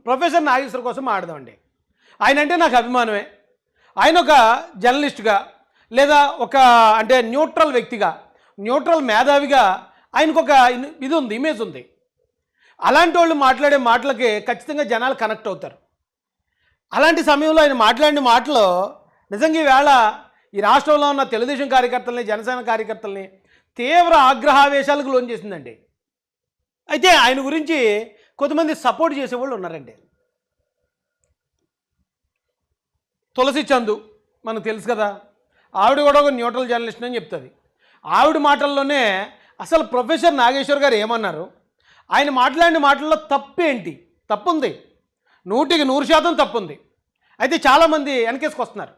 Professor Nageswara కోసం మాట్లాడదామండి. ఆయన అంటే నాకు అభిమానమే. ఆయన ఒక జర్నలిస్ట్గా లేదా ఒక అంటే న్యూట్రల్ వ్యక్తిగా, న్యూట్రల్ మేధావిగా ఆయనకు ఒక ఇది ఉంది, ఇమేజ్ ఉంది. అలాంటి వాళ్ళు మాట్లాడే మాటలకి ఖచ్చితంగా జనాలు కనెక్ట్ అవుతారు. అలాంటి సమయంలో ఆయన మాట్లాడిన మాటలు నిజంగా ఈవేళ ఈ రాష్ట్రంలో ఉన్న తెలుగుదేశం కార్యకర్తల్ని, జనసేన కార్యకర్తల్ని తీవ్ర ఆగ్రహావేశాలకు లోన్ చేసిందండి. అయితే ఆయన గురించి కొంతమంది సపోర్ట్ చేసేవాళ్ళు ఉన్నారండి. తులసి చందు మనకు తెలుసు కదా, ఆవిడ కూడా ఒక న్యూట్రల్ జర్నలిస్ట్ అని చెప్తుంది. ఆవిడ మాటల్లోనే అసలు ప్రొఫెసర్ నాగేశ్వర్ గారు ఏమన్నారు, ఆయన మాట్లాడిన మాటల్లో తప్పేంటి? తప్పుంది, 100% తప్పుంది. అయితే చాలామంది వెనకేసుకొస్తున్నారు.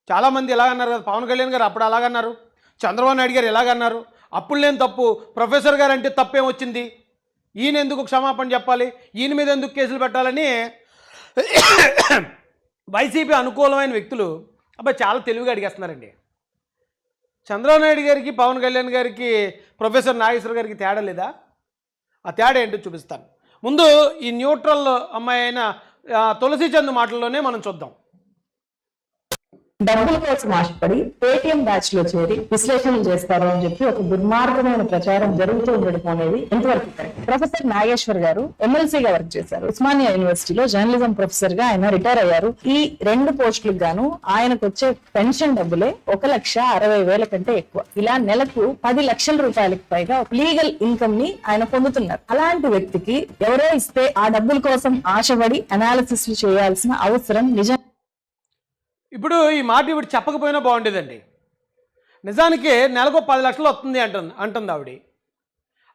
చాలామంది ఎలాగన్నారు కదా, పవన్ కళ్యాణ్ గారు అప్పుడు అలాగన్నారు, చంద్రబాబు నాయుడు గారు ఎలాగన్నారు, అప్పుడు లేని తప్పు ప్రొఫెసర్ గారు అంటే తప్పేం వచ్చింది, ఈయన ఎందుకు క్షమాపణ చెప్పాలి, ఈయన మీద ఎందుకు కేసులు పెట్టాలని వైసీపీ అనుకూలమైన వ్యక్తులు అబ్బాయి చాలా తెలివిగా అడిగేస్తున్నారండి. చంద్రబాబు నాయుడు గారికి, పవన్ కళ్యాణ్ గారికి, ప్రొఫెసర్ నాగేశ్వర గారికి తేడా లేదా? ఆ తేడా ఏంటో చూపిస్తాను. ముందు ఈ న్యూట్రల్ అమ్మాయి అయిన తులసి చంద్ మాటల్లోనే మనం చూద్దాం. డబ్బుల కోసం ఆశపడి పేటిఎం బ్యాచ్ లో చేరి విశ్లేషణలు చేస్తారు అని చెప్పి ఒక దుర్మార్గమైన ప్రచారం జరుగుతూ ఉండడం అనేది ఎంతవరకు కరెక్ట్? ప్రొఫెసర్ నాగేశ్వర్ గారు ఎమ్మెల్సీగా వర్క్ చేశారు. ఉస్మానియా యూనివర్సిటీలో జర్నలిజం ప్రొఫెసర్ గా ఆయన రిటైర్ అయ్యారు. ఈ 2 పోస్టులకు గాను ఆయనకు వచ్చే పెన్షన్ డబ్బులే 1,60,000 కంటే ఎక్కువ. ఇలా నెలకు 10 లక్షల రూపాయలకు పైగా లీగల్ ఇన్కమ్ ని ఆయన పొందుతున్నారు. అలాంటి వ్యక్తికి ఎవరో ఇస్తే ఆ డబ్బుల కోసం ఆశపడి అనాలిసిస్ చేయాల్సిన అవసరం నిజం. ఇప్పుడు ఈ మాట ఇప్పుడు చెప్పకపోయినా బాగుండేదండి. నిజానికి నెలకు 10 లక్షలు వస్తుంది అంటుంది ఆవిడ.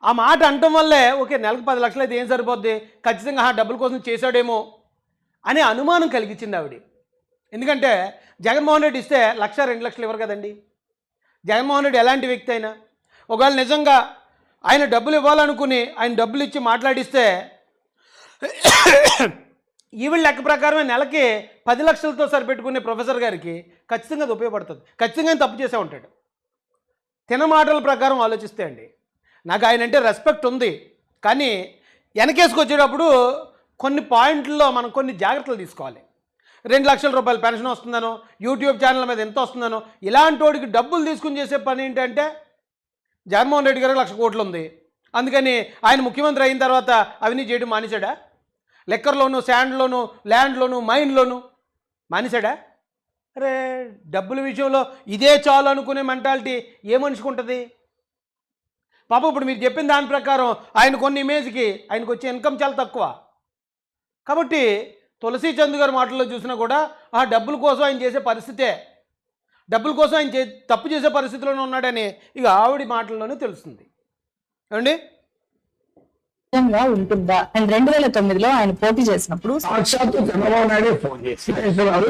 ఆ మాట అనటం వల్లే ఓకే నెలకు 10 లక్షలు అయితే ఏం సరిపోద్ది, ఖచ్చితంగా ఆ డబ్బుల కోసం చేశాడేమో అనే అనుమానం కలిగించింది ఆవిడ. ఎందుకంటే జగన్మోహన్ రెడ్డి ఇస్తే 1,00,000, 2 లక్షలు ఇవ్వరు కదండి. జగన్మోహన్ రెడ్డి ఎలాంటి వ్యక్తి అయినా ఒకవేళ నిజంగా ఆయన డబ్బులు ఇవ్వాలనుకుని ఆయన డబ్బులు ఇచ్చి మాట్లాడిస్తే ఈవిడ లెక్క ప్రకారమే నెలకి 10 లక్షలతో సరిపెట్టుకునే ప్రొఫెసర్ గారికి ఖచ్చితంగా అది ఉపయోగపడుతుంది. ఖచ్చితంగా తప్పు చేసే ఉంటాడు. తిన మాటల ప్రకారం ఆలోచిస్తే అండి నాకు ఆయన అంటే రెస్పెక్ట్ ఉంది. కానీ వెనకేసుకొచ్చేటప్పుడు కొన్ని పాయింట్లలో మనం కొన్ని జాగ్రత్తలు తీసుకోవాలి. 2 లక్షల రూపాయలు పెన్షన్ వస్తుందనో, యూట్యూబ్ ఛానల్ మీద ఎంత వస్తుందనో, ఇలాంటి వాడికి డబ్బులు తీసుకుని చేసే పని ఏంటంటే జగన్మోహన్ రెడ్డి గారికి 1,00,000 కోట్లు ఉంది, అందుకని ఆయన ముఖ్యమంత్రి అయిన తర్వాత అవినీతి చేయడం మానేశాడా? లెక్కర్లోను, శాండ్లోను, ల్యాండ్లోను, మైన్లోను మానేశాడా? అరే డబ్బుల విషయంలో ఇదే చాలు అనుకునే మెంటాలిటీ ఏ మనిషికి ఉంటుంది? పాపం ఇప్పుడు మీరు చెప్పిన దాని ప్రకారం ఆయన కొన్ని ఇమేజ్కి ఆయనకు వచ్చే ఇన్కమ్ చాలా తక్కువ. కాబట్టి తులసి చంద్ గారి మాటల్లో చూసినా కూడా ఆ డబ్బుల కోసం ఆయన చేసే పరిస్థితే, డబ్బుల కోసం ఆయన తప్పు చేసే పరిస్థితిలోనే ఉన్నాడని ఇక ఆవిడ మాటల్లోనే తెలుస్తుంది. ఏమండి ఉంటుందా? అండ్ 2009లో ఆయన పోటీ చేసినప్పుడు సాక్షాత్తు చంద్రబాబు నాయుడు ఫోన్ చేసి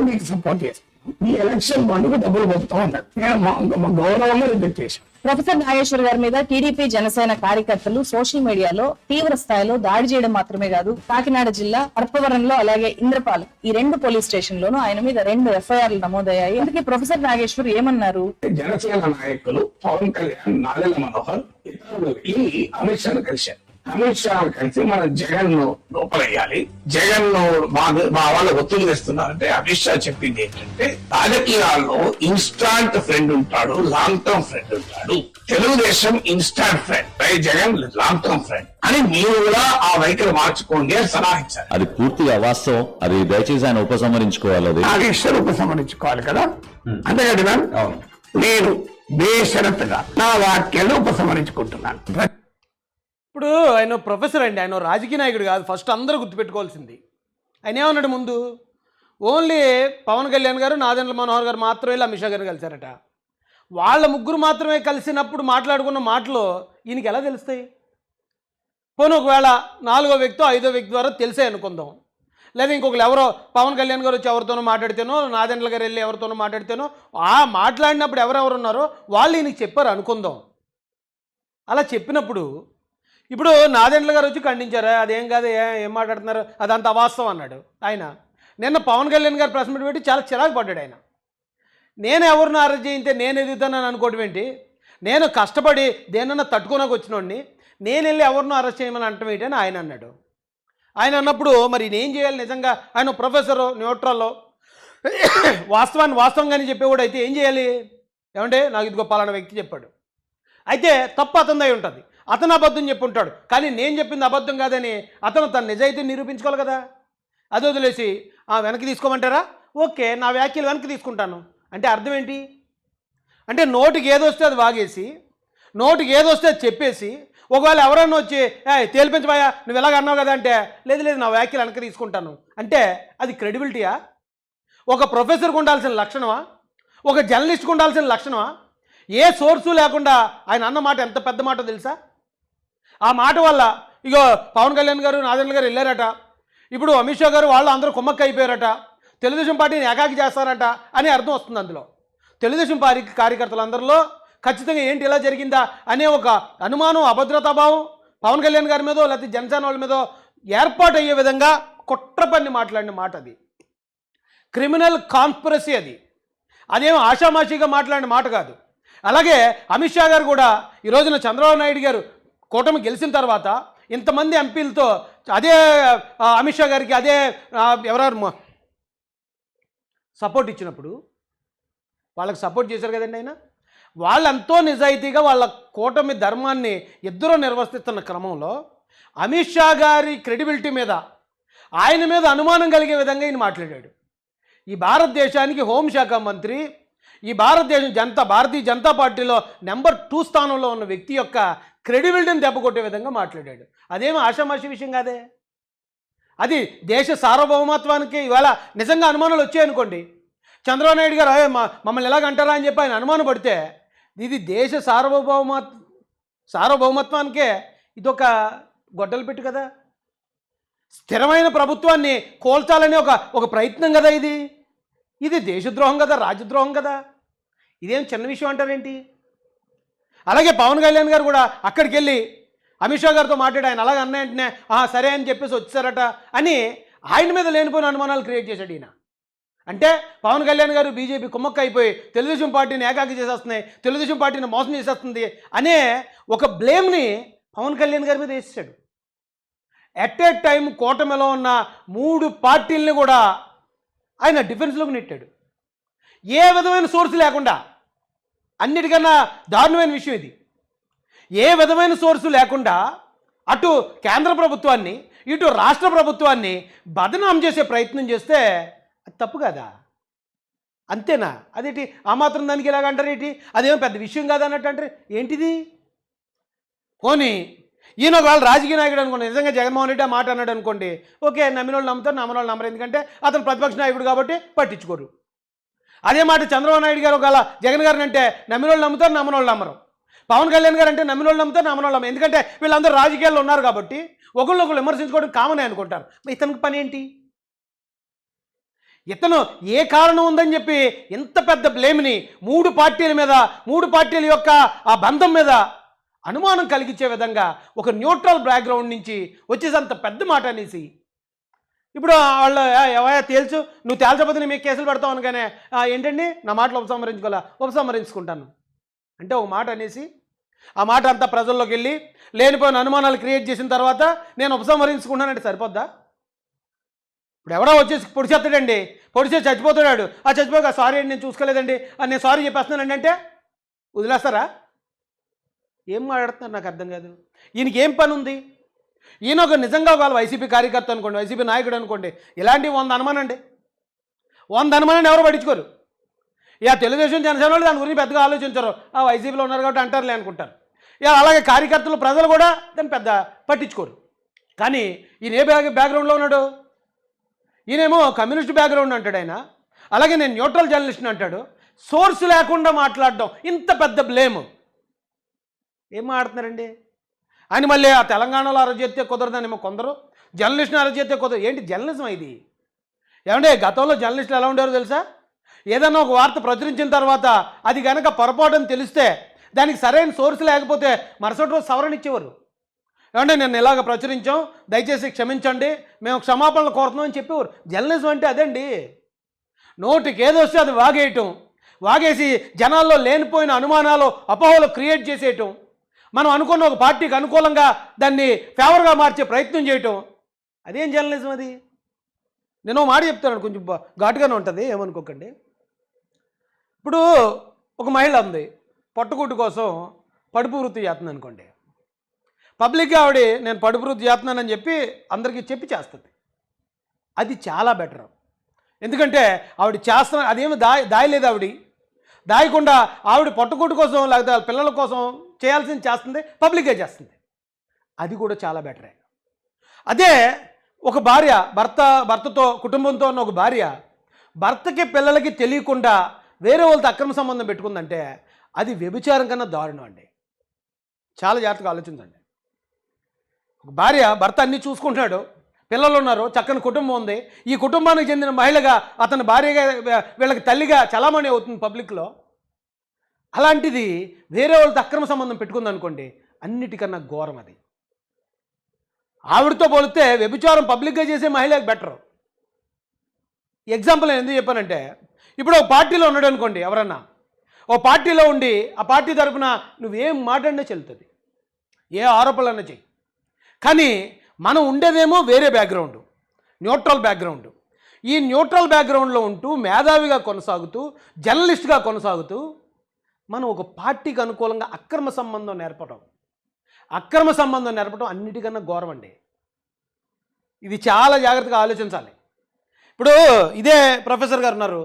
మీకు సపోర్ట్ చేస్తాను, ఈ ఎలక్షన్ బండుకు డబ్బులు పోతా ఉన్నాడు, నేను గౌరవంగా రిజెక్ట్ చేశాను. ప్రొఫెసర్ నాగేశ్వర్ గారి మీద టీడీపీ, జనసేన కార్యకర్తలు సోషల్ మీడియాలో తీవ్ర స్థాయిలో దాడి చేయడం మాత్రమే కాదు, కాకినాడ జిల్లా అర్పవరంలో అలాగే ఇంద్రపాలెం ఈ 2 పోలీస్ స్టేషన్లోనూ ఆయన మీద 2 ఎఫ్ఐఆర్లు నమోదయ్యాయి. అందుకే ప్రొఫెసర్ నాగేశ్వర్ ఏమన్నారు? జనసేన నాయకులు పవన్ కళ్యాణ్, నాదెళ్ల మనోహర్ ఇతరులు వెళ్ళి అమిత్ షాను కలిశారు. అమిత్ షా కలిసి మన జగన్ ను లోపలయ్యాలి, జగన్ ను మా వాళ్ళు ఒత్తిడి తెస్తున్నారంటే అమిత్ షా చెప్పింది ఏంటంటే రాజకీయాల్లో ఇన్స్టాంట్ ఫ్రెండ్ ఉంటాడు, లాంగ్ టర్మ్ ఫ్రెండ్ ఉంటాడు. Telugu Desam instant friend, Jagan long term friend అని మీరు కూడా ఆ వైఖరి మార్చుకోండి అని సలహా ఇచ్చారు. అది పూర్తిగా అవాస్తవం, అది దయచేసి ఆయన ఉపసంహరించుకోవాలి. అది నాగేశ్వర్ ఉపసంహరించుకోవాలి కదా, అంతేకాదు మ్యామ్. నేను బేషరతుగా నా వ్యాఖ్యలు ఉపసంహరించుకుంటున్నాను. ఇప్పుడు ఆయన ప్రొఫెసర్ అండి, ఆయన రాజకీయ నాయకుడు కాదు. ఫస్ట్ అందరూ గుర్తుపెట్టుకోవాల్సింది ఆయన ఏమన్నాడు, ముందు ఓన్లీ పవన్ కళ్యాణ్ గారు, నాదెండ్ల మనోహర్ గారు మాత్రమే అమిత్ షా గారు కలిశారట. వాళ్ళ ముగ్గురు మాత్రమే కలిసినప్పుడు మాట్లాడుకున్న మాటలు ఈయనకి ఎలా తెలుస్తాయి? పోనీ ఒకవేళ 4వ వ్యక్తి 5వ వ్యక్తి ద్వారా తెలిసాయి అనుకుందాం, లేదా ఇంకొకరు ఎవరో పవన్ కళ్యాణ్ గారు వచ్చి ఎవరితోనో మాట్లాడితేనో, నాదెండ్ల గారు వెళ్ళి ఎవరితోనో మాట్లాడితేనో, ఆ మాట్లాడినప్పుడు ఎవరెవరు ఉన్నారో వాళ్ళు ఈయనకి చెప్పారు అనుకుందాం. అలా చెప్పినప్పుడు ఇప్పుడు నాదెండ్ల గారు వచ్చి ఖండించారా, అదేం కాదు, ఏం మాట్లాడుతున్నారు, అదంత అవాస్తవం అన్నాడు ఆయన. నిన్న పవన్ కళ్యాణ్ గారు ప్రెస్ మీట్ పెట్టి చాలా చిరాకు పడ్డాడు ఆయన. నేను ఎవరిని అరెస్ట్ చేయితే నేను ఎదుగుతానని అనుకోవడం ఏంటి, నేను కష్టపడి దేనన్నా తట్టుకోనకు వచ్చినోడిని నేను వెళ్ళి ఎవరినో అరెస్ట్ చేయమని అంటాం ఏంటి అని ఆయన అన్నాడు. ఆయన అన్నప్పుడు మరి నేనేం చేయాలి? నిజంగా ఆయన ప్రొఫెసరు న్యూట్రల్లో వాస్తవంగానే చెప్పేవాడు అయితే ఏం చేయాలి? ఏమంటే నాకు ఇదిగో పలానా వ్యక్తి చెప్పాడు, అయితే తప్పు అతనిదై ఉంటుంది, అతను అబద్ధం చెప్పి ఉంటాడు, కానీ నేను చెప్పింది అబద్ధం కాదని అతను తన నిజాయితీని నిరూపించుకోవాలి కదా. అది వదిలేసి వెనక్కి తీసుకోమంటారా? ఓకే, నా వ్యాఖ్యలు వెనక్కి తీసుకుంటాను అంటే అర్థం ఏంటి? అంటే నోటికి ఏదొస్తే అది వాగేసి, నోటికి ఏదొస్తే అది చెప్పేసి, ఒకవేళ ఎవరన్నా వచ్చి తేల్పించబోయా నువ్వు ఇలాగ అన్నావు కదా అంటే లేదు నా వ్యాఖ్యలు వెనక్కి తీసుకుంటాను అంటే అది క్రెడిబిలిటీయా? ఒక ప్రొఫెసర్కి ఉండాల్సిన లక్షణమా? ఒక జర్నలిస్ట్కి ఉండాల్సిన లక్షణమా? ఏ సోర్సు లేకుండా ఆయన అన్న మాట ఎంత పెద్ద మాట తెలుసా? ఆ మాట వల్ల ఇగో పవన్ కళ్యాణ్ గారు, నాదెండ్ల గారు వెళ్ళారట, ఇప్పుడు అమిత్ షా గారు వాళ్ళు అందరూ కుమ్మక్క అయిపోయారట, తెలుగుదేశం పార్టీని ఏకాకి చేస్తారట అని అర్థం వస్తుంది. అందులో తెలుగుదేశం పార్టీ కార్యకర్తలందరిలో ఖచ్చితంగా ఏంటి ఇలా జరిగిందా అనే ఒక అనుమానం, అభద్రతాభావం పవన్ కళ్యాణ్ గారి మీదో లేకపోతే జనసేన వాళ్ళ మీదో ఏర్పాటు అయ్యే విధంగా కుట్ర పన్ని మాట్లాడిన మాట అది. క్రిమినల్ కాన్స్పిరసీ అది. అదేమో ఆషామాషిగా మాట్లాడిన మాట కాదు. అలాగే అమిత్ షా గారు కూడా ఈ రోజున చంద్రబాబు నాయుడు గారు కూటమి గెలిచిన తర్వాత ఇంతమంది ఎంపీలతో అదే అమిత్ షా గారికి అదే ఎవరు సపోర్ట్ ఇచ్చినప్పుడు వాళ్ళకి సపోర్ట్ చేశారు కదండి ఆయన. వాళ్ళెంతో నిజాయితీగా వాళ్ళ కూటమి ధర్మాన్ని ఇద్దరూ నిర్వర్తిస్తున్న క్రమంలో అమిత్ షా గారి క్రెడిబిలిటీ మీద, ఆయన మీద అనుమానం కలిగే విధంగా ఈయన మాట్లాడాడు. ఈ భారతదేశానికి హోంశాఖ మంత్రి, ఈ భారతీయ జనతా పార్టీలో నెంబర్ 2 స్థానంలో ఉన్న వ్యక్తి యొక్క క్రెడిబిలిటీని దెబ్బకొట్టే విధంగా మాట్లాడాడు. అదేమో ఆషామాషి విషయం కాదే. అది దేశ సార్వభౌమత్వానికి ఇవాళ నిజంగా అనుమానాలు వచ్చాయనుకోండి, చంద్రబాబు నాయుడు గారు మమ్మల్ని ఎలాగంటారా అని చెప్పి ఆయన అనుమానం పడితే ఇది దేశ సార్వభౌమత్వానికే ఇదొక గొడ్డలు పెట్టు కదా. స్థిరమైన ప్రభుత్వాన్ని కోల్చాలనే ఒక ప్రయత్నం కదా ఇది దేశద్రోహం కదా, రాజ్యద్రోహం కదా. ఇదేం చిన్న విషయం అంటారేంటి? అలాగే పవన్ కళ్యాణ్ గారు కూడా అక్కడికి వెళ్ళి అమిత్ షా గారితో మాట్లాడి ఆయన అలాగ అన్న వెంటనే సరే అని చెప్పేసి వచ్చారట అని ఆయన మీద లేనిపోయిన అనుమానాలు క్రియేట్ చేశాడు ఈయన. అంటే పవన్ కళ్యాణ్ గారు బీజేపీ కుమ్మక్క అయిపోయి తెలుగుదేశం పార్టీని ఏకాకి చేసేస్తున్నాయి, తెలుగుదేశం పార్టీని మోసం చేసేస్తుంది అనే ఒక బ్లేమ్ని పవన్ కళ్యాణ్ గారి మీద వేసేసాడు. ఎట్ ఏ టైం కూటమిలో ఉన్న 3 పార్టీలని కూడా ఆయన డిఫెన్స్లోకి నెట్టాడు. ఏ విధమైన సోర్స్ లేకుండా. అన్నిటికన్నా దారుణమైన విషయం ఇది. ఏ విధమైన సోర్సు లేకుండా అటు కేంద్ర ప్రభుత్వాన్ని ఇటు రాష్ట్ర ప్రభుత్వాన్ని బదనాం చేసే ప్రయత్నం చేస్తే అది తప్పు కదా. అంతేనా? అదేంటి ఆ మాత్రం దానికి ఇలాగంటారు ఏంటి? అదేమో పెద్ద విషయం కాదు అన్నట్టు అంటారు ఏంటిది? పోనీ ఈయన ఒకవేళ రాజకీయ నాయకుడు అనుకోండి, నిజంగా జగన్మోహన్ రెడ్డి ఆ మాట అన్నాడు అనుకోండి, ఓకే, నమ్మిన వాళ్ళు నమ్ముతారు, నమ్మని వాళ్ళు నమ్మరు, ఎందుకంటే అతను ప్రతిపక్ష నాయకుడు కాబట్టి పట్టించుకోరు. అదే మాట చంద్రబాబు నాయుడు గారు ఒకవేళ జగన్ గారిని అంటే నమ్మిన వాళ్ళు నమ్ముతారు, నమ్మని వాళ్ళు నమ్మరు. పవన్ కళ్యాణ్ గారు అంటే నమ్మిన వాళ్ళు నమ్ముతారు, నమ్మని వాళ్ళు నమ్మరు, ఎందుకంటే వీళ్ళందరూ రాజకీయాల్లో ఉన్నారు కాబట్టి ఒకళ్ళు విమర్శించుకోవడం కామనే అనుకుంటారు. ఇతనికి పని ఏంటి? ఇతను ఏ కారణం ఉందని చెప్పి ఇంత పెద్ద బ్లేమ్ని 3 పార్టీల మీద, 3 పార్టీల యొక్క ఆ బంధం మీద అనుమానం కలిగించే విధంగా ఒక న్యూట్రల్ బ్యాక్గ్రౌండ్ నుంచి వచ్చేసి అంత పెద్ద మాట అనేసి ఇప్పుడు వాళ్ళు ఎవయా తేల్చు, నువ్వు తేల్చకపోతే నేను మీకు కేసులు పెడతావు అనగానే ఏంటండి నా మాటలు ఉపసంహరించుకుంటాను అంటే ఒక మాట అనేసి ఆ మాట అంతా ప్రజల్లోకి వెళ్ళి లేనిపోయిన అనుమానాలు క్రియేట్ చేసిన తర్వాత నేను ఉపసంహరించుకుంటానంటే సరిపోద్దా? ఇప్పుడు ఎవడో వచ్చేసి పొడిచేస్తాడండి, పొడిచేసి చచ్చిపోతున్నాడు, చచ్చిపోక సారీ అండి నేను చూసుకోలేదండి నేను సారీ చెప్పేస్తున్నానండి అంటే వదిలేస్తారా? ఏం మాట్లాడుతున్నారు నాకు అర్థం కాదు. ఈయనకి ఏం పని ఉంది? ఈయన నిజంగా ఒకవేళ వైసీపీ కార్యకర్త అనుకోండి, వైసీపీ నాయకుడు అనుకోండి, ఇలాంటివి 100 అనుమానండి, 100 అనుమానం ఎవరు పట్టించుకోరు. తెలుగుదేశం జనసేన వాళ్ళు దాని గురించి పెద్దగా ఆలోచించరు, వైసీపీలో ఉన్నారు కాబట్టి అంటారులే అనుకుంటారు. అలాగే కార్యకర్తలు ప్రజలు కూడా దాన్ని పెద్ద పట్టించుకోరు. కానీ ఈయన ఏ బ్యాక్గ్రౌండ్లో ఉన్నాడు? ఈయనేమో కమ్యూనిస్ట్ బ్యాక్గ్రౌండ్ అంటాడు ఆయన. అలాగే నేను న్యూట్రల్ జర్నలిస్ట్ని అంటాడు. సోర్స్ లేకుండా మాట్లాడడం ఇంత పెద్ద బ్లేమ్. ఏం మాట్లాడుతున్నారండి? ఆయన మళ్ళీ ఆ తెలంగాణలో అరెస్ట్ చేస్తే కుదరదనేమో కొందరు, జర్నలిస్ట్ని అరెస్ట్ చేస్తే కుదరదు. ఏంటి జర్నలిజం ఇది? ఏమంటే గతంలో జర్నలిస్టులు ఎలా ఉండేవారో తెలుసా? ఏదన్నా ఒక వార్త ప్రచురించిన తర్వాత అది కనుక పొరపాటుని తెలిస్తే దానికి సరైన సోర్స్ లేకపోతే మరుసటి రోజు సవరణ ఇచ్చేవారు. ఏమంటే నేను ఇలాగ ప్రచురించాం, దయచేసి క్షమించండి, మేము క్షమాపణలు కోరుతున్నాం అని చెప్పేవారు. జర్నలిజం అంటే అదండి. నోటికి ఏదొస్తే అది వాగేయటం, వాగేసి జనాల్లో లేనిపోయిన అనుమానాలు అపోహలు క్రియేట్ చేసేయటం, మనం అనుకున్న ఒక పార్టీకి అనుకూలంగా దాన్ని ఫేవర్గా మార్చే ప్రయత్నం చేయటం, అదేం జర్నలిజం అది? నేను ఓ మాట చెప్తాను, కొంచెం ఘాటుగానే ఉంటుంది, ఏమనుకోకండి. ఇప్పుడు ఒక మహిళ ఉంది, పొట్టకూటి కోసం పడుపు వృత్తి చేస్తుంది అనుకోండి. పబ్లిక్గా ఆవిడ నేను పడుపు వృత్తి చేస్తున్నానని చెప్పి అందరికీ చెప్పి చేస్తుంది. అది చాలా బెటర్. ఎందుకంటే ఆవిడ చేస్తున్న అదేమి దాయలేదు. దాయకుండా ఆవిడ పొట్టకూటి కోసం లేకపోతే వాళ్ళ పిల్లల కోసం చేయాల్సింది చేస్తుంది, పబ్లిక్గా చేస్తుంది. అది కూడా చాలా బెటరే. అదే ఒక భార్య భర్తతో కుటుంబంతో ఉన్న ఒక భార్య భర్తకి పిల్లలకి తెలియకుండా వేరే వాళ్ళతో అక్రమ సంబంధం పెట్టుకుందంటే అది వ్యభిచారం కన్నా దారుణం అండి. చాలా జాగ్రత్తగా ఆలోచించండి. ఒక భార్య భర్త అన్నీ చూసుకుంటున్నాడు, పిల్లలు ఉన్నారు, చక్కని కుటుంబం ఉంది, ఈ కుటుంబానికి చెందిన మహిళగా అతని భార్యగా వీళ్ళకి తల్లిగా చలామణి అవుతుంది పబ్లిక్లో. అలాంటిది వేరే వాళ్ళతో అక్రమ సంబంధం పెట్టుకుందనుకోండి, అన్నిటికన్నా ఘోరం అది. ఆవిడతో పోలిస్తే వ్యభిచారం పబ్లిక్గా చేసే మహిళకి బెటర్. ఎగ్జాంపుల్ నేను ఎందుకు చెప్పానంటే, ఇప్పుడు ఒక పార్టీలో ఉన్నాడు అనుకోండి, ఎవరన్నా ఓ పార్టీలో ఉండి ఆ పార్టీ తరఫున నువ్వేం మాట్లాడినా చెల్లుతుంది, ఏ ఆరోపణలన్నా చెయ్యి. కానీ మనం ఉండేదేమో వేరే బ్యాక్గ్రౌండ్, న్యూట్రల్ బ్యాక్గ్రౌండ్. ఈ న్యూట్రల్ బ్యాక్గ్రౌండ్లో ఉంటూ మేధావిగా కొనసాగుతూ జర్నలిస్ట్గా కొనసాగుతూ మనం ఒక పార్టీకి అనుకూలంగా అక్రమ సంబంధం నేర్పడం అన్నిటికన్నా ఘోరం అండి. ఇది చాలా జాగ్రత్తగా ఆలోచించాలి. ఇప్పుడు ఇదే ప్రొఫెసర్ గారు ఉన్నారు,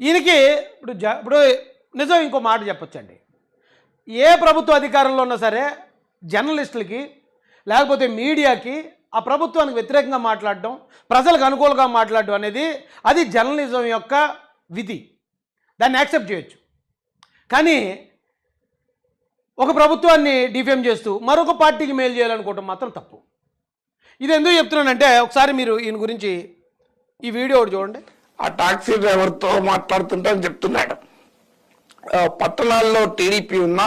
ఈయనకి ఇప్పుడు నిజం ఇంకో మాట చెప్పొచ్చండి. ఏ ప్రభుత్వ అధికారంలో ఉన్నా సరే జర్నలిస్టులకి లేకపోతే మీడియాకి ఆ ప్రభుత్వానికి వ్యతిరేకంగా మాట్లాడడం, ప్రజలకు అనుకూలంగా మాట్లాడడం అనేది అది జర్నలిజం యొక్క విధి, దాన్ని యాక్సెప్ట్ చేయొచ్చు. కానీ ఒక ప్రభుత్వాన్ని డిఫేమ్ చేస్తూ మరొక పార్టీకి మేలు చేయాలనుకోవటం మాత్రం తప్పు. ఇది ఎందుకు చెప్తున్నానంటే, ఒకసారి మీరు ఈయన గురించి ఈ వీడియో ఒకటి చూడండి. ఆ టాక్సీ డ్రైవర్తో మాట్లాడుతుంటే చెప్తున్నాడు, పట్టణాల్లో టీడీపీ ఉన్న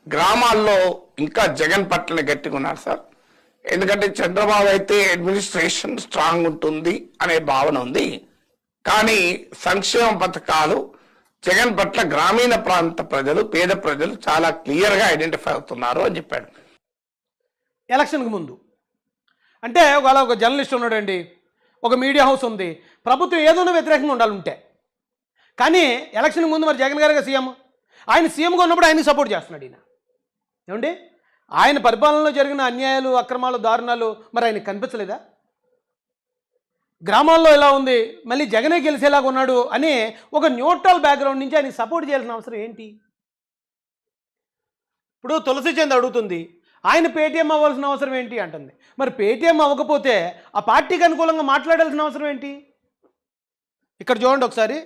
గ్రామాల్లో ఇంకా జగన్ పట్ల గట్టిగా ఉన్నారు సార్. ఎందుకంటే చంద్రబాబు అయితే అడ్మినిస్ట్రేషన్ స్ట్రాంగ్ ఉంటుంది అనే భావన ఉంది, కానీ సంక్షేమ పథకాలు జగన్ పట్ల గ్రామీణ ప్రాంత ప్రజలు, పేద ప్రజలు చాలా క్లియర్గా ఐడెంటిఫై అవుతున్నారు అని చెప్పాడు. ఎలక్షన్కి ముందు అంటే ఒకవేళ ఒక జర్నలిస్ట్ ఉన్నాడండి, ఒక మీడియా హౌస్ ఉంది, ప్రభుత్వం ఏదైనా వ్యతిరేకంగా ఉండాలంటే. కానీ ఎలక్షన్కి ముందు మరి జగన్ గారుగా సీఎం, ఆయన సీఎంగా ఉన్నప్పుడు ఆయన్ని సపోర్ట్ చేస్తున్నాడు ఈయన. ఏమండి, ఆయన పరిపాలనలో జరిగిన అన్యాయాలు, అక్రమాలు, దారుణాలు మరి ఆయనకు కనిపించలేదా? గ్రామాల్లో ఎలా ఉంది, మళ్ళీ జగనే గెలిచేలాగా ఉన్నాడు అని ఒక న్యూట్రల్ బ్యాక్గ్రౌండ్ నుంచి ఆయన సపోర్ట్ చేయాల్సిన అవసరం ఏంటి? ఇప్పుడు తులసి చంద్ అడుగుతుంది, ఆయన పేటీఎం అవ్వాల్సిన అవసరం ఏంటి అంటుంది. మరి పేటీఎం అవ్వకపోతే ఆ పార్టీకి అనుకూలంగా మాట్లాడాల్సిన అవసరం ఏంటి? ఇక్కడ చూడండి ఒకసారి,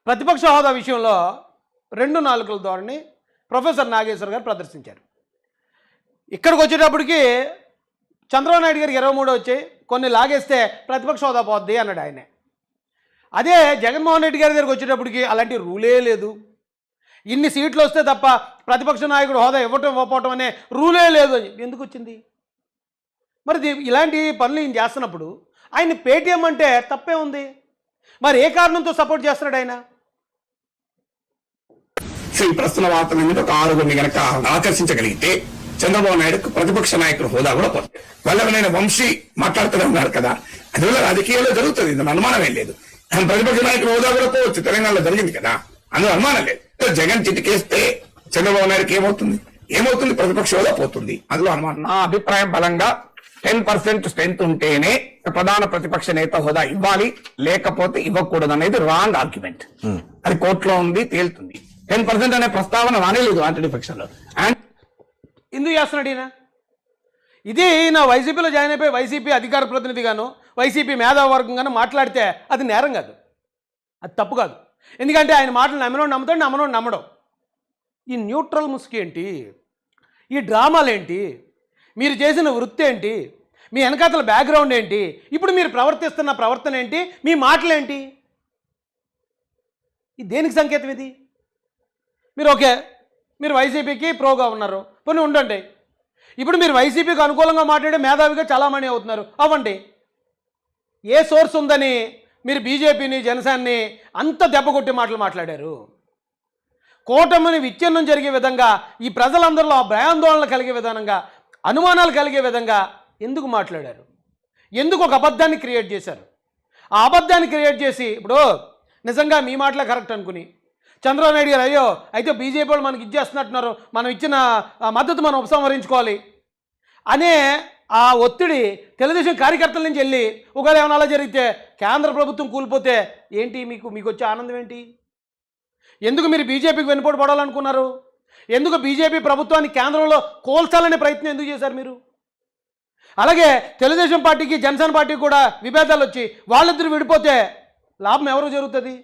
ప్రతిపక్ష హోదా విషయంలో 2 నాలుకల ధోరణి ప్రొఫెసర్ నాగేశ్వర్ గారు ప్రదర్శించారు. ఇక్కడికి వచ్చేటప్పటికి చంద్రబాబు నాయుడు గారికి 23 వచ్చాయి, కొన్ని లాగేస్తే ప్రతిపక్ష హోదా పోద్ది అన్నాడు ఆయనే. అదే జగన్మోహన్ రెడ్డి గారి దగ్గరికి వచ్చేటప్పటికి అలాంటి రూలే లేదు, ఇన్ని సీట్లు వస్తే తప్ప ప్రతిపక్ష నాయకుడు హోదా ఇవ్వకపోవటం అనే రూలే లేదు అని ఎందుకు వచ్చింది? మరి ఇలాంటి పనులు ఈయన చేస్తున్నప్పుడు ఆయన పేటీఎం అంటే తప్పే ఉంది. మరి ఏ కారణంతో సపోర్ట్ చేస్తున్నాడు ఆయన? ప్రస్తుత వార్తల మీద ఒక 6 కనుక ఆకర్షించగలిగితే చంద్రబాబు నాయుడుకు ప్రతిపక్ష నాయకుడు హోదా కూడా పోతుంది. వల్లభనేని వంశీ మాట్లాడుతూనే ఉన్నారు కదా, అది వల్ల రాజకీయాల్లో జరుగుతుంది, ఇందులో అనుమానం ఏం లేదు. ప్రతిపక్ష నాయకుడు హోదా కూడా పోవచ్చు, తెలంగాణలో జరిగింది కదా, అందులో అనుమానం లేదు. జగన్ చిటికేస్తే చంద్రబాబు నాయుడుకి ఏమవుతుంది? ప్రతిపక్ష హోదా పోతుంది, అందులో అనుమానం. నా అభిప్రాయం బలంగా 10% స్ట్రెంత్ ఉంటేనే ప్రధాన ప్రతిపక్ష నేత హోదా ఇవ్వాలి, లేకపోతే ఇవ్వకూడదు అనేది రాంగ్ ఆర్గ్యుమెంట్. అది కోర్టులో ఉంది, తేలుతుంది. 10% అనే ప్రస్తావన రానేలేదు ఆంటనీ పక్షంలో. ఎందుకు చేస్తున్నాడు ఈయన? ఇది నా వైసీపీలో జాయిన్ అయిపోయి వైసీపీ అధికార ప్రతినిధిగాను వైసీపీ మేధావర్గంగాను మాట్లాడితే అది నేరం కాదు, అది తప్పు కాదు. ఎందుకంటే ఆయన మాటలు నమ్మినోడు నమ్ముతాడు, నమ్మనోడు నమ్మడం. ఈ న్యూట్రల్ ముసుగు ఏంటి? ఈ డ్రామాలు ఏంటి? మీరు చేసిన వృత్తి ఏంటి? మీ వెనకాతల బ్యాక్గ్రౌండ్ ఏంటి? ఇప్పుడు మీరు ప్రవర్తిస్తున్న ప్రవర్తన ఏంటి? మీ మాటలేంటి? ఇది దేనికి సంకేతం? ఇది మీరు వైసీపీకి ప్రోగా ఉన్నారు, పోనీ ఉండండి. ఇప్పుడు మీరు వైసీపీకి అనుకూలంగా మాట్లాడే మేధావిగా చాలామంది అవుతున్నారు, అవ్వండి. ఏ సోర్స్ ఉందని మీరు బీజేపీని, జనసేనని అంత దెబ్బ కొట్టి మాటలు మాట్లాడారు? కూటమిని విచ్ఛిన్నం జరిగే విధంగా, ఈ ప్రజలందరిలో భయాందోళన కలిగే విధానంగా, అనుమానాలు కలిగే విధంగా ఎందుకు మాట్లాడారు? ఎందుకు ఒక అబద్ధాన్ని క్రియేట్ చేశారు? ఆ అబద్ధాన్ని క్రియేట్ చేసి ఇప్పుడు నిజంగా మీ మాటలే కరెక్ట్ అనుకుని చంద్రబాబు నాయుడు గారు అయ్యో అయితే బీజేపీ వాళ్ళు మనకి ఇచ్చేస్తున్నట్టున్నారు, మనం ఇచ్చిన మద్దతు మనం ఉపసంహరించుకోవాలి అనే ఆ ఒత్తిడి తెలుగుదేశం కార్యకర్తల నుంచి వెళ్ళి ఒకవేళ ఏమైనా అలా జరిగితే కేంద్ర ప్రభుత్వం కూలిపోతే ఏంటి మీకు వచ్చే ఆనందం ఏంటి? ఎందుకు మీరు బీజేపీకి వెనుపోటు పడాలనుకున్నారు? ఎందుకు బీజేపీ ప్రభుత్వాన్ని కేంద్రంలో కోల్చాలనే ప్రయత్నం ఎందుకు చేశారు మీరు? అలాగే తెలుగుదేశం పార్టీకి జనసేన పార్టీకి కూడా విభేదాలు వచ్చి వాళ్ళిద్దరు విడిపోతే లాభం ఎవరు జరుగుతుంది?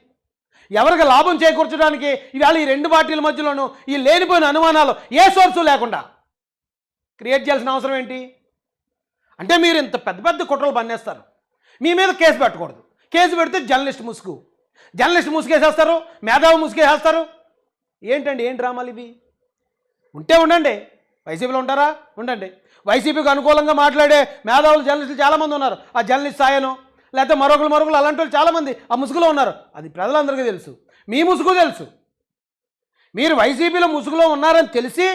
ఎవరికి లాభం చేకూర్చడానికి ఇవాళ ఈ రెండు పార్టీల మధ్యలోనూ ఈ లేనిపోయిన అనుమానాలు ఏ సోర్సు లేకుండా క్రియేట్ చేయాల్సిన అవసరం ఏంటి? అంటే మీరు ఇంత పెద్ద పెద్ద కుట్రలు పన్నేస్తారు, మీ మీద కేసు పెట్టకూడదు, కేసు పెడితే జర్నలిస్ట్ ముసుగేసేస్తారు, మేధావి ముసుగేసేస్తారు. ఏంటండి ఏం డ్రామాలు ఇవి? ఉంటే ఉండండి, వైసీపీలో ఉంటారా ఉండండి, వైసీపీకి అనుకూలంగా మాట్లాడే మేధావులు జర్నలిస్టులు చాలామంది ఉన్నారు. ఆ జర్నలిస్ట్ సాయను లేకపోతే మరొకరు అలాంటి వాళ్ళు చాలామంది ఆ ముసుగులో ఉన్నారు. అది ప్రజలందరికీ తెలుసు, మీ ముసుగు తెలుసు. మీరు వైసీపీలో ముసుగులో ఉన్నారని తెలిసి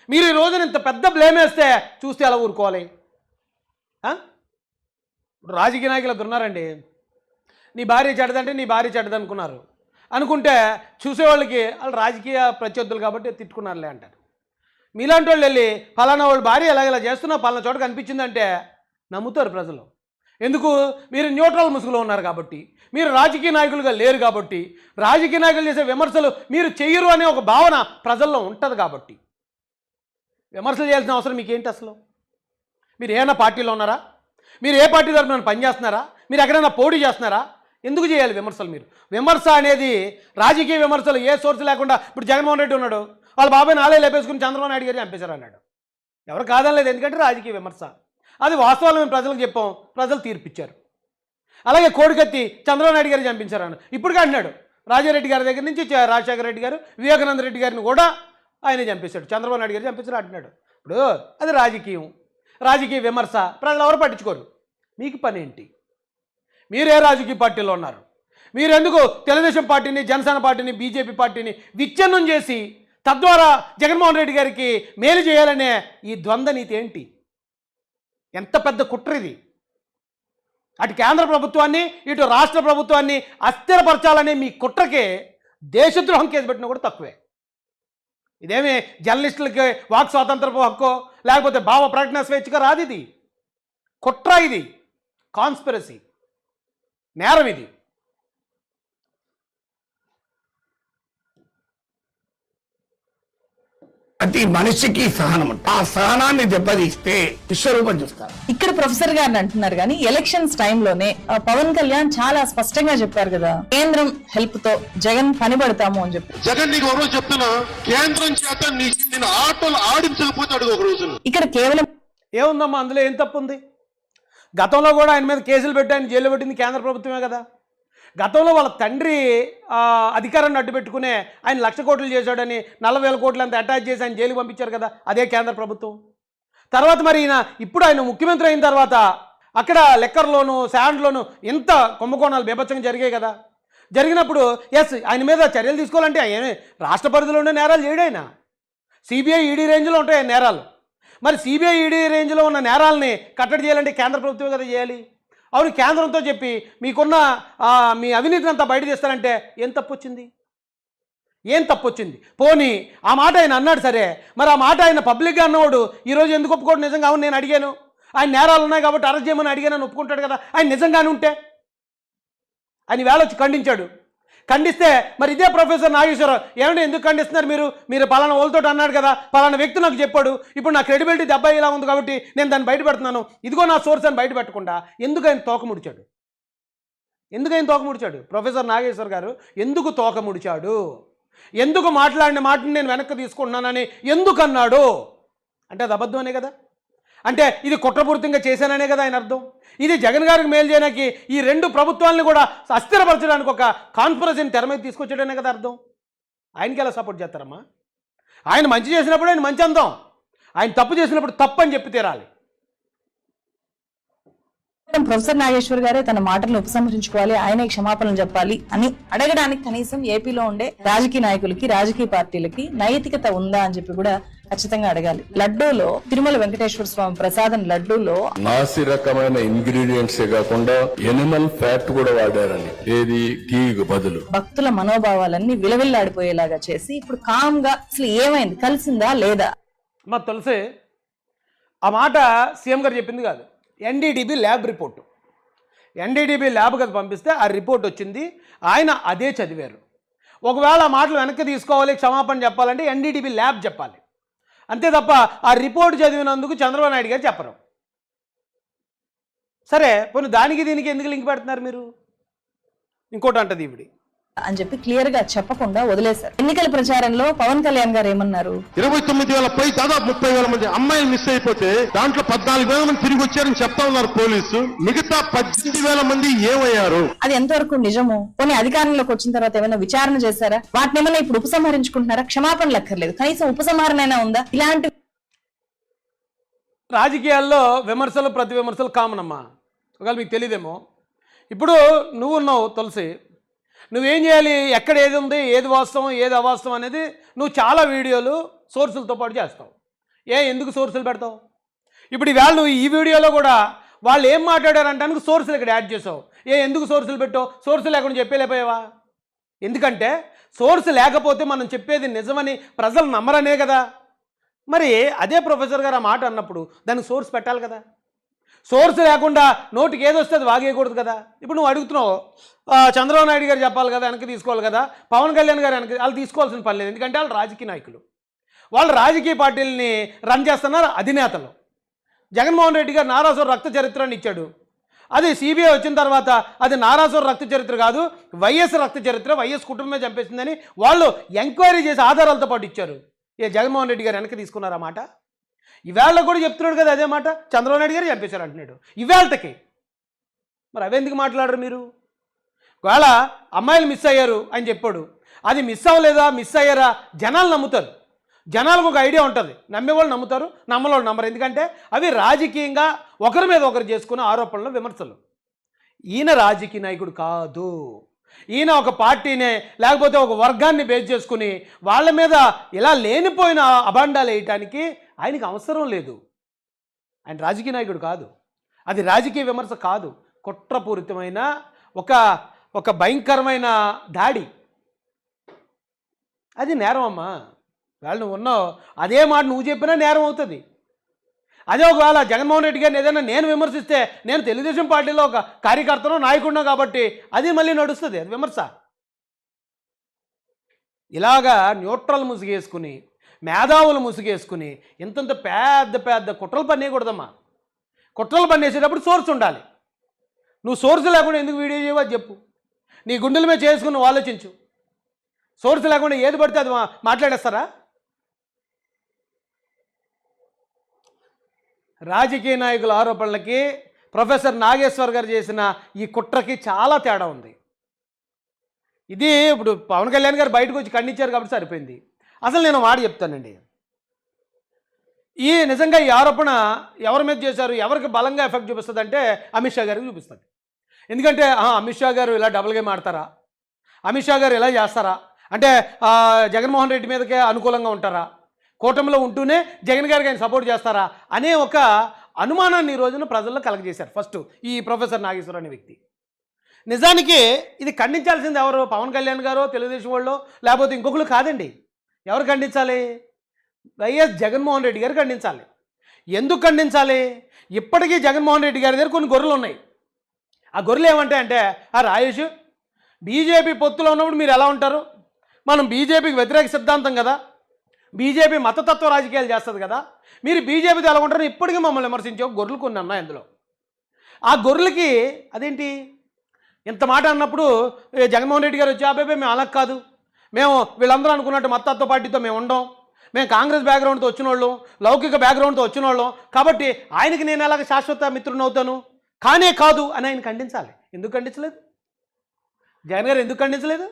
మీరు ఈ రోజున ఇంత పెద్ద బ్లేమ్ వేస్తే చూస్తే ఎలా ఊరుకోవాలి? ఇప్పుడు రాజకీయ నాయకులు ఉన్నారండి, నీ భార్య చెడ్డదంటే నీ భార్య చెడ్డదనుకున్నారు అనుకుంటే చూసేవాళ్ళకి వాళ్ళు రాజకీయ ప్రత్యర్థులు కాబట్టి తిట్టుకున్నారులే అంటారు. మీలాంటి వాళ్ళు వెళ్ళి ఫలానా వాళ్ళ భార్య ఇలా చేస్తున్నా పలానా చోట కనిపించిందంటే నమ్ముతారు ప్రజలు. ఎందుకు? మీరు న్యూట్రల్ ముసుగులో ఉన్నారు కాబట్టి, మీరు రాజకీయ నాయకులుగా లేరు కాబట్టి, రాజకీయ నాయకులు చేసే విమర్శలు మీరు చెయ్యరు అనే ఒక భావన ప్రజల్లో ఉంటుంది కాబట్టి విమర్శలు చేయాల్సిన అవసరం మీకేంటి? అసలు మీరు ఏమైనా పార్టీలో ఉన్నారా? మీరు ఏ పార్టీ తరఫున పనిచేస్తున్నారా? మీరు ఎక్కడైనా పోటీ చేస్తున్నారా? ఎందుకు చేయాలి విమర్శలు? మీరు విమర్శ అనేది రాజకీయ విమర్శలు ఏ సోర్స్ లేకుండా ఇప్పుడు జగన్మోహన్ రెడ్డి ఉన్నాడు, వాళ్ళ బాబాయ్ నాలే లేపేసుకుని చంద్రబాబు నాయుడు గారిని చంపేశారు అన్నాడు. ఎవరు కాదనలేదు, ఎందుకంటే రాజకీయ విమర్శ. అది వాస్తవాలు మేము ప్రజలకు చెప్పాం, ప్రజలు తీర్పిచ్చారు. అలాగే కోడికత్తి చంద్రబాబు నాయుడు గారిని చంపించారు అన్న ఇప్పటికే అంటున్నాడు. రాజారెడ్డి గారి దగ్గర నుంచి రాజశేఖర రెడ్డి గారు, వివేకానంద రెడ్డి గారిని కూడా ఆయన చంపేశాడు, చంద్రబాబు నాయుడు గారు చంపించారు అంటున్నాడు. ఇప్పుడు అది రాజకీయ విమర్శ, ప్రజలు ఎవరు పట్టించుకోరు. మీకు పని ఏంటి? మీరు ఏ రాజకీయ పార్టీలో ఉన్నారు? మీరు ఎందుకు తెలుగుదేశం పార్టీని, జనసేన పార్టీని, బీజేపీ పార్టీని విచ్ఛిన్నం చేసి తద్వారా జగన్మోహన్ రెడ్డి గారికి మేలు చేయాలనే ఈ ద్వంద్వ నీతి ఏంటి? ఎంత పెద్ద కుట్ర ఇది! అటు కేంద్ర ప్రభుత్వాన్ని ఇటు రాష్ట్ర ప్రభుత్వాన్ని అస్థిరపరచాలనే మీ కుట్రకే దేశద్రోహం కేసు పెట్టినా కూడా తక్కువే. ఇదేమి జర్నలిస్టులకి వాక్ స్వాతంత్రపు హక్కు లేకపోతే భావ ప్రకటన స్వేచ్ఛగా రాదు. ఇది కుట్ర, ఇది కాన్స్పిరసీ, నేరం ఇది. ప్రతి మనిషికి సహనం, ఆ సహనాన్ని దెబ్బతీస్తే విశ్వరూపం చూస్తారు. ఇక్కడ ప్రొఫెసర్ గారిని అంటున్నారు కానీ ఎలక్షన్స్ టైంలోనే పవన్ కళ్యాణ్ చాలా స్పష్టంగా చెప్పారు కదా, కేంద్రం హెల్ప్ తో జగన్ పనిపడతాము అని చెప్పి. జగన్ నీకు ఒక రోజు చెప్తున్నా, కేంద్రం చేత నేను ఆటోలు ఆడించకపోతాడు ఒక రోజు. ఇక్కడ కేవలం ఏముందమ్మా, అందులో ఏం తప్పు ఉంది? గతంలో కూడా ఆయన మీద కేసులు పెట్టి ఆయన జైలు పెట్టింది కేంద్ర ప్రభుత్వమే కదా. గతంలో వాళ్ళ తండ్రి అధికారాన్ని అడ్డు పెట్టుకునే ఆయన 1,00,000 కోట్లు చేశాడని 40,000 కోట్లు అంతా అటాచ్ చేసి ఆయన జైలుకి పంపించారు కదా, అదే కేంద్ర ప్రభుత్వం. తర్వాత మరి ఇప్పుడు ఆయన ముఖ్యమంత్రి అయిన తర్వాత అక్కడ లెక్కర్లోను శాండ్లోను ఇంత కుంభకోణాలు బీభత్సంగా జరిగాయి కదా. జరిగినప్పుడు ఆయన మీద చర్యలు తీసుకోవాలంటే ఆయన రాష్ట్ర పరిధిలో ఉండే నేరాలు చేయడు. ఆయన సిబిఐ ఈడీ రేంజ్లో ఉంటాయి ఆయన నేరాలు. మరి సిబిఐ ఈడీ రేంజ్లో ఉన్న నేరాలని కట్టడి చేయాలంటే కేంద్ర ప్రభుత్వం కదా చేయాలి. అవును, కేంద్రంతో చెప్పి మీకున్న మీ అవినీతిని అంతా బయట తీస్తారంటే ఏం తప్పు వచ్చింది? పోనీ ఆ మాట ఆయన అన్నాడు సరే, మరి ఆ మాట ఆయన పబ్లిక్గా అన్నవాడు ఈరోజు ఎందుకు ఒప్పుకోడు? నిజంగా అవును నేను అడిగాను, ఆయన నేరాలు ఉన్నాయి కాబట్టి అరెస్ట్ చేయమని అడిగానని ఒప్పుకుంటాడు కదా. ఆయన నిజంగానే ఉంటే ఆయన వేళ వచ్చి ఖండించాడు. ఖండిస్తే మరి ఇదే ప్రొఫెసర్ నాగేశ్వరరావు ఏమంటే ఎందుకు ఖండిస్తున్నారు మీరు పలానా వాళ్ళతో అన్నాడు కదా, పలానా వ్యక్తి నాకు చెప్పాడు, ఇప్పుడు నా క్రెడిబిలిటీ దెబ్బ ఇలా ఉంది కాబట్టి నేను దాన్ని బయట పెడుతున్నాను, ఇదిగో నా సోర్స్ అని బయట పెట్టకుండా ఎందుకు ఆయన తోక ముడిచాడు? ప్రొఫెసర్ నాగేశ్వర్ గారు ఎందుకు తోక ముడిచాడు? ఎందుకు మాట్లాడిన మాటని నేను వెనక్కి తీసుకుంటున్నానని ఎందుకు అన్నాడు? అంటే అది అబద్ధం అనే కదా. అంటే ఇది కుట్రపూరితంగా చేశాననే కదా ఆయన అర్థం. ఇది జగన్ గారికి మేలు చేయడానికి ఈ రెండు ప్రభుత్వాలను కూడా అస్థిరపరచడానికి ఒక కాన్ఫరెన్స్ని తెర మీద తీసుకొచ్చాడనే కదా అర్థం. ఆయనకి ఎలా సపోర్ట్ చేస్తారమ్మా? ఆయన మంచి చేసినప్పుడు ఆయన మంచి అందాం, ఆయన తప్పు చేసినప్పుడు తప్పు అని చెప్పి తీరాలి. ప్రొఫెసర్ నాగేశ్వర్ గారే తన మాటలను ఉపసంహరించుకోవాలి, ఆయనే క్షమాపణలు చెప్పాలి అని అడగడానికి కనీసం ఏపీలో ఉండే రాజకీయ నాయకులకి, రాజకీయ పార్టీలకి నైతికత ఉందా అని చెప్పి కూడా ఖచ్చితంగా అడగాలి. లడ్డూలో తిరుమల వెంకటేశ్వర స్వామి ప్రసాదం లడ్డూలో నాసి రకమైన ఇంగ్రీడియంట్స్ కాకుండా ఎనిమల్ ఫ్యాట్ కూడా వాడారని, ఏది ఘీ బదులు. భక్తుల మనోభావాలన్నీ విలవిల్లాడిపోయేలాగా చేసి ఇప్పుడు కామ్ గా అసలు ఏమైంది, కలిసిందా లేదా? మా తులసి ఆ మాట సీఎం గారు చెప్పింది కాదు, NDDB lab report. NDDB lab కదా పంపిస్తే ఆ రిపోర్ట్ వచ్చింది, ఆయన అదే చదివారు. ఒకవేళ ఆ మాటలు వెనక్కి తీసుకోవాలి, క్షమాపణ చెప్పాలంటే ఎన్డీడీబీ ల్యాబ్ చెప్పాలి, అంతే తప్ప ఆ రిపోర్ట్ చదివినందుకు చంద్రబాబు నాయుడు గారు చెప్పరు. సరే పోనీ దానికి దీనికి ఎందుకు లింక్ పెడుతున్నారు మీరు? ఇంకోటి అంటది ఈవిడి అని చెప్పి క్లియర్ గా చెప్పకుండా వదిలేశారు. ఎన్నికల ప్రచారంలో పవన్ కళ్యాణ్ గారు ఏమన్నారు? 29,000 పై దాదాపు 30,000 మంది అమ్మాయిలు మిస్ అయిపోతే దాంట్లో 14,000 మంది తిరిగి వచ్చారని చెప్తా ఉన్నారు పోలీసు. మిగతా 18,000 మంది ఏమయ్యారు? అది ఎంతవరకు నిజము? కొన్ని అధికారంలోకి వచ్చిన తర్వాత ఏమైనా విచారణ చేశారా? వాటిని ఏమైనా ఇప్పుడు ఉపసంహరించుకుంటున్నారా? క్షమాపణలు అక్కర్లేదు, కనీసం ఉపసంహరణ ఉందా? ఇలాంటి రాజకీయాల్లో విమర్శలు ప్రతి విమర్శలు కామన్ అమ్మా. ఒకవేళ మీకు తెలియదేమో, ఇప్పుడు నువ్వు ఉన్నావు తులసి, నువ్వేం చేయాలి, ఎక్కడ ఏది ఉంది, ఏది వాస్తవం ఏది అవాస్తవం అనేది నువ్వు చాలా వీడియోలు సోర్సులతో పాటు చేస్తావు. ఎందుకు సోర్సులు పెడతావు? ఇప్పుడు ఈవేళ నువ్వు ఈ వీడియోలో కూడా వాళ్ళు ఏం మాట్లాడారంటానికి సోర్సులు ఇక్కడ యాడ్ చేసావు. ఎందుకు సోర్సులు పెట్టావు? సోర్సు లేకుండా చెప్పలేకపోయావా? ఎందుకంటే సోర్సు లేకపోతే మనం చెప్పేది నిజమని ప్రజలు నమ్మరనే కదా. మరి అదే ప్రొఫెసర్ గారు ఆ మాట అన్నప్పుడు దానికి సోర్స్ పెట్టాలి కదా. సోర్స్ లేకుండా నోటికి ఏదొస్తే అది వాగేయకూడదు కదా. ఇప్పుడు నువ్వు అడుగుతున్నావు, చంద్రబాబు నాయుడు గారు చెప్పాలి కదా, వెనక్కి తీసుకోవాలి కదా, పవన్ కళ్యాణ్ గారు వెనక్కి, వాళ్ళు తీసుకోవాల్సిన పని లేదు. ఎందుకంటే వాళ్ళు రాజకీయ నాయకులు, వాళ్ళు రాజకీయ పార్టీలని రన్ చేస్తున్నారు అధినేతలు. జగన్మోహన్ రెడ్డి గారు నారాసుర రక్త చరిత్రని ఇచ్చాడు, అది సిబిఐ వచ్చిన తర్వాత అది నారాసుర రక్త చరిత్ర కాదు, వైఎస్ రక్త చరిత్ర, వైఎస్ కుటుంబమే చంపేసిందని వాళ్ళు ఎంక్వైరీ చేసి ఆధారాలతో పాటు ఇచ్చారు. జగన్మోహన్ రెడ్డి గారు వెనక్కి తీసుకున్నారు ఆ మాట. ఇవాళ కూడా చెప్తున్నాడు కదా అదే మాట, చంద్రబాబు నాయుడు గారు చంపేశారు అంటున్నాడు ఇవాళకి. మరి అవెందుకు మాట్లాడరు మీరు? ఒకవేళ అమ్మాయిలు మిస్ అయ్యారు అని చెప్పాడు, అది మిస్ అవ్వలేదా, మిస్ అయ్యారా జనాలు నమ్ముతారు. జనాలకు ఒక ఐడియా ఉంటుంది, నమ్మేవాళ్ళు నమ్ముతారు, నమ్మేవాళ్ళు నమ్మరు. ఎందుకంటే అవి రాజకీయంగా ఒకరి మీద ఒకరు చేసుకున్న ఆరోపణలు, విమర్శలు. ఈయన రాజకీయ నాయకుడు కాదు, ఈయన ఒక పార్టీనే లేకపోతే ఒక వర్గాన్ని బేస్ చేసుకుని వాళ్ళ మీద ఇలా లేనిపోయిన అభాండాలు వేయటానికి ఆయనకి అవసరం లేదు. ఆయన రాజకీయ నాయకుడు కాదు, అది రాజకీయ విమర్శ కాదు, కుట్రపూరితమైన ఒక భయంకరమైన దాడి. అది నేరం అమ్మా. వాళ్ళు నువ్వు ఉన్నావు, అదే మాట నువ్వు చెప్పినా నేరం అవుతుంది. అదే ఒకవేళ జగన్మోహన్ రెడ్డి గారిని ఏదైనా నేను విమర్శిస్తే, నేను తెలుగుదేశం పార్టీలో ఒక కార్యకర్తను నాయకుడినో కాబట్టి అది మళ్ళీ నడుస్తుంది, అది విమర్శ. ఇలాగా న్యూట్రల్ ముసుగేసుకుని, మేధావులు ముసుగేసుకుని ఇంతంత పెద్ద పెద్ద కుట్రలు పన్నేయకూడదమ్మా. కుట్రలు పన్నేసేటప్పుడు సోర్స్ ఉండాలి. నువ్వు సోర్స్ లేకుండా ఎందుకు వీడియో చేయవో అది చెప్పు. నీ గుండెల మీద చేసుకుని నువ్వు ఆలోచించు. సోర్స్ లేకుండా ఏది పడితే అది మాట్లాడేస్తారా? రాజకీయ నాయకుల ఆరోపణలకి ప్రొఫెసర్ నాగేశ్వర్ గారు చేసిన ఈ కుట్రకి చాలా తేడా ఉంది. ఇది ఇప్పుడు పవన్ కళ్యాణ్ గారు బయటకు వచ్చి ఖండించారు కాబట్టి సరిపోయింది. అసలు నేను మాట చెప్తానండి, నిజంగా ఈ ఆరోపణ ఎవరి మీద చేశారు, ఎవరికి బలంగా ఎఫెక్ట్ చూపిస్తుంది అంటే అమిత్ షా గారికి చూపిస్తుంది. ఎందుకంటే అమిత్ షా గారు ఇలా డబుల్ గేమ్ ఆడతారా, అమిత్ షా గారు ఇలా చేస్తారా అంటే జగన్మోహన్ రెడ్డి మీదకే అనుకూలంగా ఉంటారా, కూటమిలో ఉంటూనే జగన్ గారికి ఆయన సపోర్ట్ చేస్తారా అనే ఒక అనుమానాన్ని ఈ రోజున ప్రజల్లో కలగజేశారు ఫస్ట్ ఈ ప్రొఫెసర్ నాగేశ్వర్ అనే వ్యక్తి. నిజానికి ఇది ఖండించాల్సింది ఎవరు? పవన్ కళ్యాణ్ గారో, తెలుగుదేశం వాళ్ళు, లేకపోతే ఇంకొకరు కాదండి. ఎవరు ఖండించాలి? వైఎస్ జగన్మోహన్ రెడ్డి గారు ఖండించాలి. ఎందుకు ఖండించాలి? ఇప్పటికీ జగన్మోహన్ రెడ్డి గారి దగ్గర కొన్ని గొర్రెలు ఉన్నాయి. ఆ గొర్రెలు ఏమంటాయంటే, రాయేష్ బీజేపీ పొత్తులో ఉన్నప్పుడు మీరు ఎలా ఉంటారు, మనం బీజేపీకి వ్యతిరేక సిద్ధాంతం కదా, బీజేపీ మతతత్వ రాజకీయాలు చేస్తుంది కదా, మీరు బీజేపీతో ఎలా ఉంటారని ఇప్పటికీ మమ్మల్ని విమర్శించే గొర్రెలు కొన్ని ఉన్నాయి అందులో. ఆ గొర్రెలకి అదేంటి ఇంత మాట అన్నప్పుడు జగన్మోహన్ రెడ్డి గారు వచ్చి అబ్బాయి మేము అలా కాదు, మేము వీళ్ళందరూ అనుకున్నట్టు మతతత్వ పార్టీతో మేము ఉండం, మేము కాంగ్రెస్ బ్యాక్గ్రౌండ్తో వచ్చిన వాళ్ళం, లౌకిక బ్యాక్గ్రౌండ్తో వచ్చిన వాళ్ళం, కాబట్టి ఆయనకి నేను ఎలాగ శాశ్వత మిత్రుని అవుతాను కానే కాదు అని ఆయన ఖండించాలి. ఎందుకు ఖండించలేదు? జగన్ గారు ఎందుకు ఖండించలేదు?